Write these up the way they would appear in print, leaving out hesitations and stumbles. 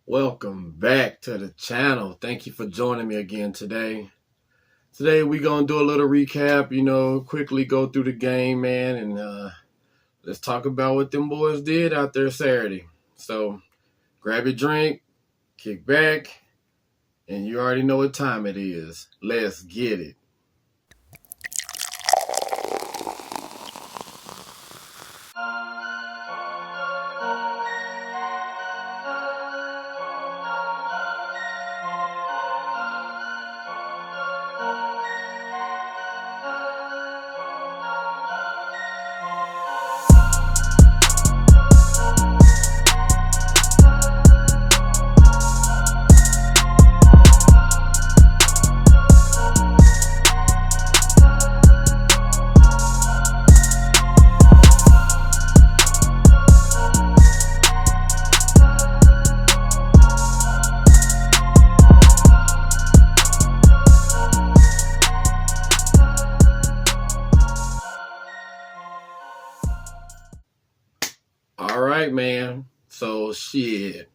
Welcome back to the channel. Thank you for joining me again today. Today we're going to do a little recap, quickly go through the game, man, and let's talk about what them boys did out there Saturday. So grab your drink, kick back, and you already know what time it is. Let's get it. All right, man. So, shit.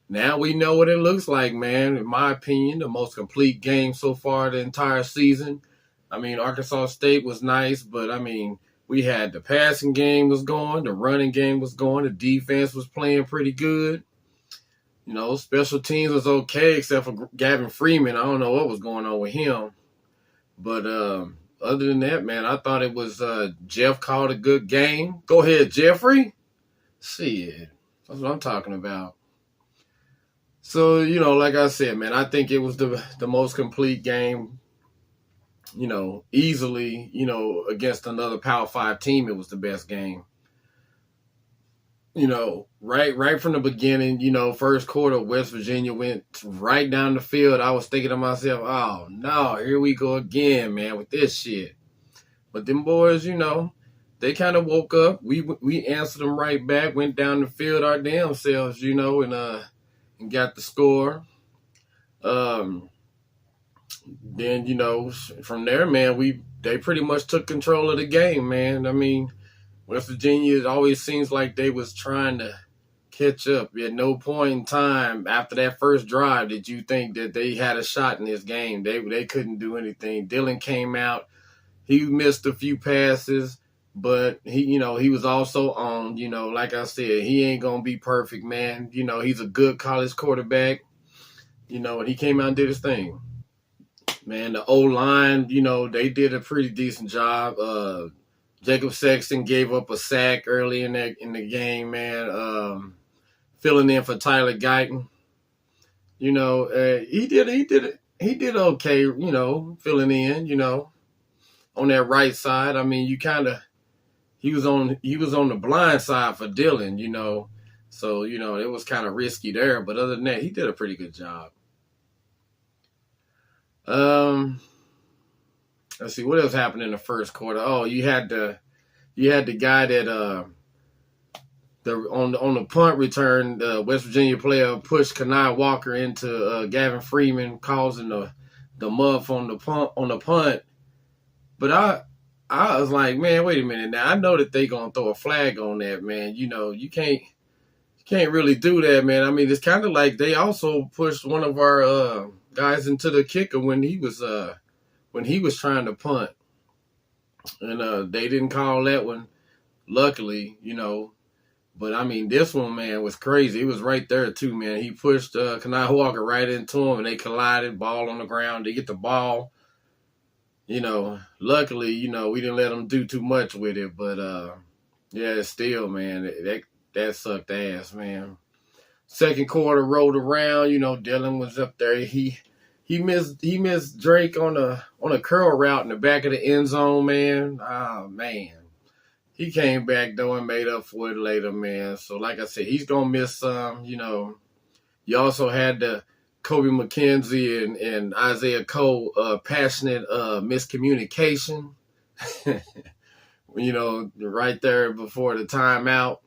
Now we know what it looks like, man. In my opinion, the most complete game so far the entire season. Arkansas State was nice, but we had the passing game was going, the running game was going, the defense was playing pretty good. Special teams was okay except for Gavin Freeman. I don't know what was going on with him. But other than that, man, I thought it was Jeff called a good game. Go ahead, Jeffrey. Shit. That's what I'm talking about. So, like I said, man, I think it was the most complete game, easily, against another Power 5 team. It was the best game. Right from the beginning, first quarter, West Virginia went right down the field. I was thinking to myself, oh, no, here we go again, man, with this shit. But them boys, they kind of woke up. We answered them right back, went down the field our damn selves, and got the score. Then, from there, man, they pretty much took control of the game, man. West Virginia, it always seems like they was trying to catch up. At no point in time after that first drive did you think that they had a shot in this game. They couldn't do anything. Dillon came out. He missed a few passes, but he was also on, like I said, he ain't going to be perfect, man. He's a good college quarterback, and he came out and did his thing. Man, the O-line, they did a pretty decent job. Jacob Sexton gave up a sack early in the game, man. Filling in for Tyler Guyton. He did okay, filling in, on that right side. He was on the blind side for Dillon, So, it was kind of risky there, but other than that, he did a pretty good job. Let's see what else happened in the first quarter. Oh, you had the guy that on the punt return, the West Virginia player pushed Kanai Walker into Gavin Freeman, causing the muff on the punt. But I was like, man, wait a minute. Now I know that they gonna throw a flag on that, man. You can't really do that, man. It's kind of like they also pushed one of our guys into the kicker when he was trying to punt, and they didn't call that one, luckily, But this one, man, was crazy. It was right there too, man. He pushed Kanai Walker right into him, and they collided. Ball on the ground. They get the ball. Luckily, we didn't let them do too much with it, but yeah, still, man, that sucked ass, man. Second quarter rolled around. Dillon was up there. He missed Drake on a curl route in the back of the end zone, man. Oh, man. He came back, though, and made up for it later, man. So, like I said, he's going to miss some, You also had the Kobe McKenzie and Isaiah Cole passionate miscommunication, right there before the timeout.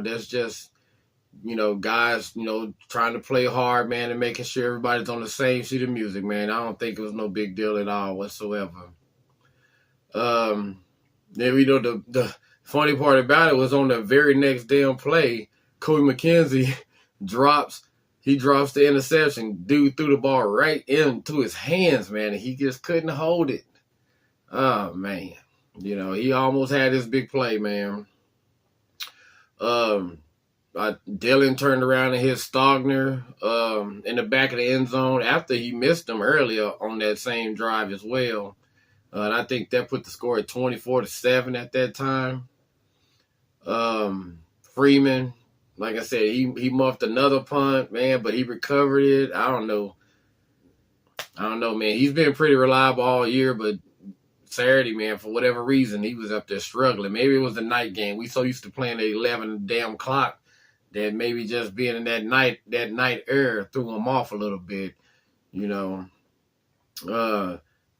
That's just guys, trying to play hard, man, and making sure everybody's on the same sheet of music, man. I don't think it was no big deal at all whatsoever. Then the funny part about it was on the very next damn play, Kobe McKenzie drops the interception. Dude threw the ball right into his hands, man, and he just couldn't hold it. Oh, man. He almost had his big play, man. Dillon turned around and hit Stogner in the back of the end zone after he missed him earlier on that same drive as well. And I think that put the score at 24-7 at that time. Freeman, like I said, he muffed another punt, man, but he recovered it. I don't know, man. He's been pretty reliable all year, but Saturday, man, for whatever reason, he was up there struggling. Maybe it was the night game. We so used to playing at 11 damn clock that maybe just being in that night air threw him off a little bit,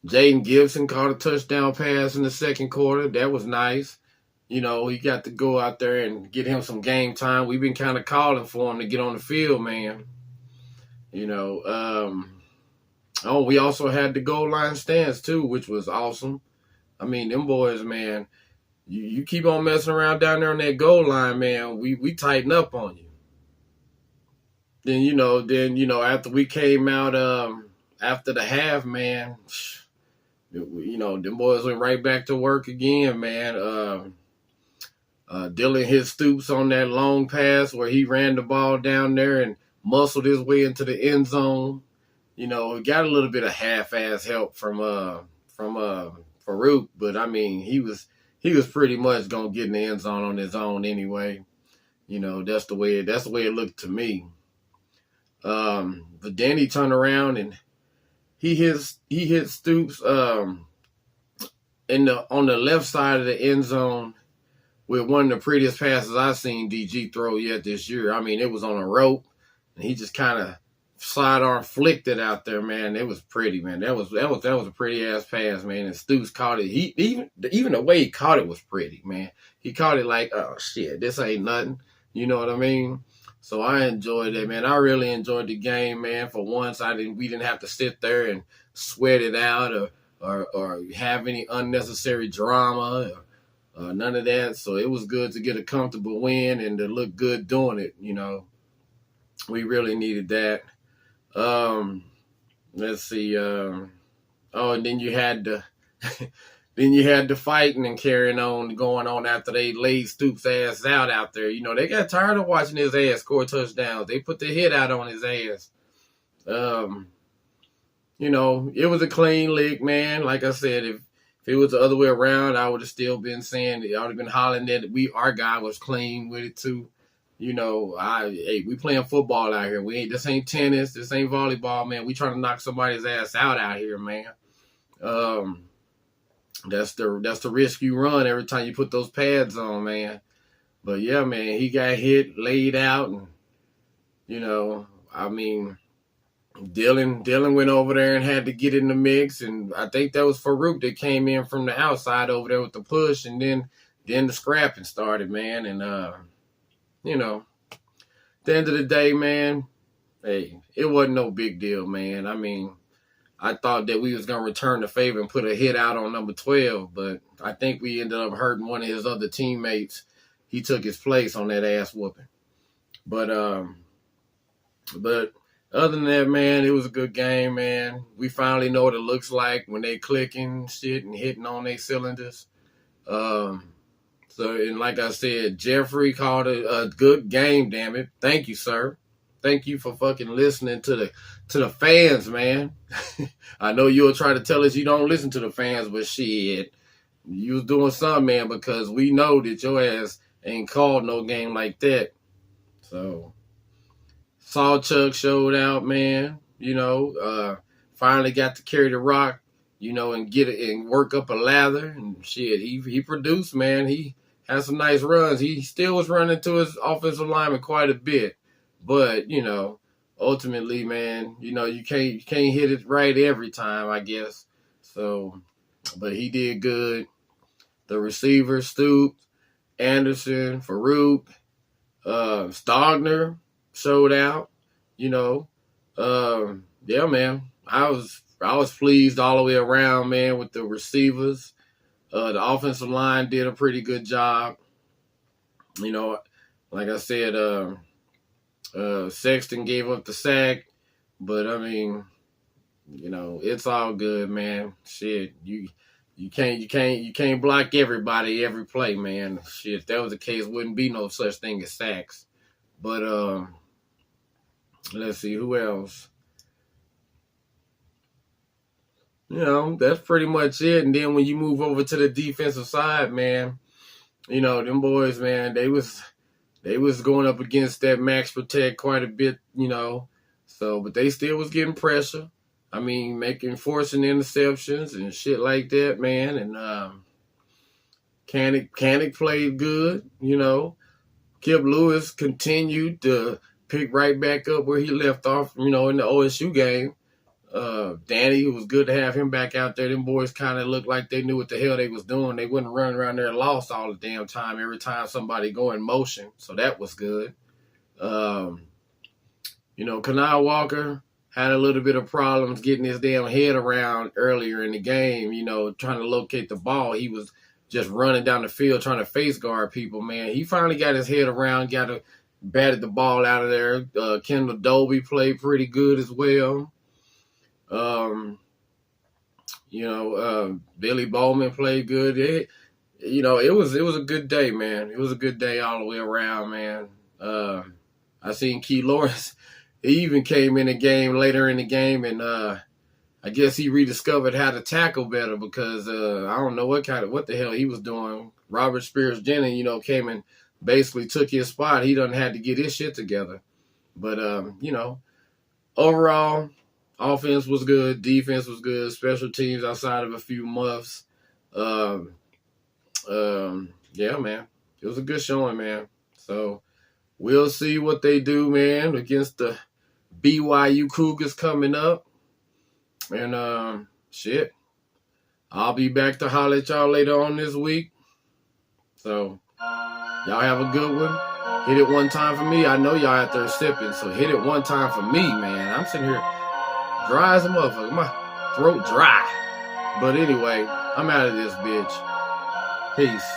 Jaden Gibson caught a touchdown pass in the second quarter. That was nice. He got to go out there and get him some game time. We've been kind of calling for him to get on the field, man. We also had the goal line stands too, which was awesome. I mean, them boys, man, you keep on messing around down there on that goal line, man, we tighten up on you. Then, after we came out after the half, man, them boys went right back to work again, man. Dillon hit Stoops on that long pass where he ran the ball down there and muscled his way into the end zone. He got a little bit of half-ass help from Farouk, but I mean, he was pretty much gonna get in the end zone on his own anyway. That's the way it looked to me. But then he turned around and he hit Stoops on the left side of the end zone with one of the prettiest passes I've seen DG throw yet this year. I mean, it was on a rope, and he just kind of sidearm flicked it out there, man. It was pretty, man. That was a pretty ass pass, man. And Stoops caught it. He even the way he caught it was pretty, man. He caught it like, oh shit, this ain't nothing. You know what I mean? So I enjoyed it, man. I really enjoyed the game, man. For once, we didn't have to sit there and sweat it out or have any unnecessary drama or none of that. So it was good to get a comfortable win and to look good doing it. We really needed that. Let's see. And then you had the fighting and carrying on, going on after they laid Stoops' ass out there. They got tired of watching his ass score touchdowns. They put the hit out on his ass. It was a clean lick, man. Like I said, if it was the other way around, I would have still been saying, I would have been hollering that our guy was clean with it too. We playing football out here. This ain't tennis. This ain't volleyball, man. We trying to knock somebody's ass out here, man. That's the risk you run every time you put those pads on, man. But yeah, man, he got hit, laid out, and Dillon went over there and had to get in the mix, and I think that was Farouk that came in from the outside over there with the push, and then the scrapping started, man, and at the end of the day, man, hey, it wasn't no big deal, man. I mean, I thought that we was going to return the favor and put a hit out on number 12, but I think we ended up hurting one of his other teammates. He took his place on that ass whooping. But other than that, man, it was a good game, man. We finally know what it looks like when they clicking shit and hitting on their cylinders. And like I said, Jeffrey called it a good game, damn it. Thank you, sir. Thank you for fucking listening to the fans, man. I know you'll try to tell us you don't listen to the fans, but shit, you was doing something, man, because we know that your ass ain't called no game like that. So, Sawchuck showed out, man. Finally got to carry the rock, and get it and work up a lather. And shit, he produced, man. He had some nice runs. He still was running to his offensive lineman quite a bit. But, ultimately, man, you can't hit it right every time, I guess. So, but he did good. The receivers, Stoops, Anderson, Farouk, Stogner showed out, yeah, man. I was pleased all the way around, man, with the receivers. The offensive line did a pretty good job. Like I said, Sexton gave up the sack, but I mean, it's all good, man. Shit, you can't block everybody every play, man. Shit, if that was the case, wouldn't be no such thing as sacks. But let's see who else. That's pretty much it. And then when you move over to the defensive side, man, them boys, man, they was going up against that max protect quite a bit, So, but they still was getting pressure. I mean, forcing interceptions and shit like that, man. And Canick played good, Kip Lewis continued to pick right back up where he left off, in the OSU game. Danny, it was good to have him back out there. Them boys kind of looked like they knew what the hell they was doing. They wouldn't run around there and lost all the damn time every time somebody go in motion. So that was good. Kenneth Walker had a little bit of problems getting his damn head around earlier in the game, trying to locate the ball. He was just running down the field trying to face guard people, man. He finally got his head around, batted the ball out of there. Kendall Dolby played pretty good as well. Billy Bowman played good. It was a good day, man. It was a good day all the way around, man. I seen Key Lawrence. He even came in the game later in the game, and I guess he rediscovered how to tackle better because I don't know what the hell he was doing. Robert Spears Jennings, came and basically took his spot. He done had to get his shit together. But overall, offense was good, defense was good, special teams outside of a few muffs. Yeah, man. It was a good showing, man. So we'll see what they do, man, against the BYU Cougars coming up. And shit. I'll be back to holler at y'all later on this week. So y'all have a good one. Hit it one time for me. I know y'all out there sipping, so hit it one time for me, man. I'm sitting here dry as a motherfucker. My throat dry. But anyway, I'm out of this bitch. Peace.